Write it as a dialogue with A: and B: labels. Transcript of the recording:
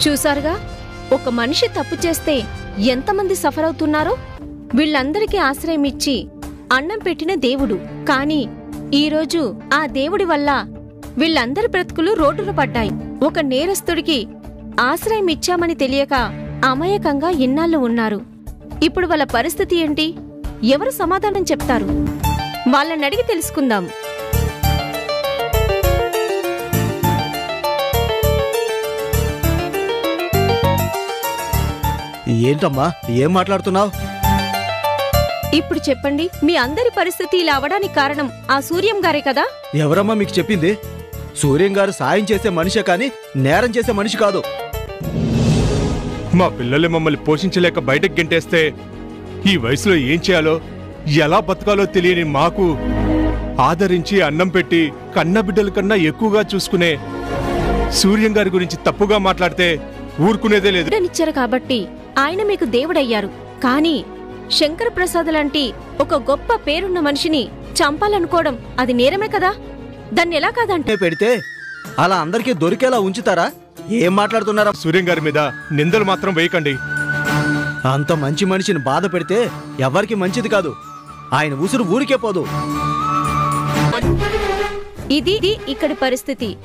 A: చూసారుగా, ఒక మనిషి తప్పు చేస్తే ఎంతమంది సఫర్ అవుతున్నారో. వీళ్ళందరికీ ఆశ్రయం ఇచ్చి అన్నం పెట్టిన దేవుడు. కాని ఈరోజు ఆ దేవుడి వల్ల వీళ్ళందరి బ్రతుకులు రోడ్డున పడ్డాయి. ఒక నేరస్తుడికి ఆశ్రయం ఇచ్చామని తెలియక అమాయకంగా ఇన్నాళ్ళు ఉన్నారు. ఇప్పుడు వాళ్ళ పరిస్థితి ఏంటి? ఎవరు సమాధానం చెప్తారు? వాళ్ళనడిగి తెలుసుకుందాం.
B: ఏంటమ్మా, ఏం మాట్లాడుతున్నావు?
A: ఇప్పుడు చెప్పండి, మీ అందరి పరిస్థితి ఇలా అవడానికి కారణం ఆ సూర్యం గారే కదా?
B: ఎవరమ్మా మీకు చెప్పింది? సూర్యం గారు సాయం చేసే మనిషే కాని నేరం చేసే మనిషి కాదు.
C: మా పిల్లలు మమ్మల్ని పోషించలేక బయటకు గెంటేస్తే ఈ వయసులో ఏం చేయాలో, ఎలా బతకాలో తెలియని మాకు ఆదరించి అన్నం పెట్టి కన్న బిడ్డల కన్నా ఎక్కువగా చూసుకునే సూర్యం గారి గురించి తప్పుగా మాట్లాడితే ఊరుకునేదే లేదు.
A: బిడ్డనిచ్చారు కాబట్టి ఆయన మీకు దేవుడయ్యారు. కానీ శంకర ప్రసాద్ లాంటి ఒక గొప్ప పేరున్న మనిషిని చంపాలనుకోవడం అది నేరమే కదా? దాన్ని ఎలా కాదంటే
B: పెడితే అలా అందరికీ దొరికేలా ఉంచుతారా? ఏం మాట్లాడుతున్నారా?
C: సూర్యం గారి మీద నిందలు మాత్రం వేయకండి.
B: అంత మంచి మనిషిని బాధ పెడితే ఎవరికి మంచిది కాదు. ఆయన ఉసురు ఊరికే పోదు.
A: ఇది ఇక్కడి పరిస్థితి.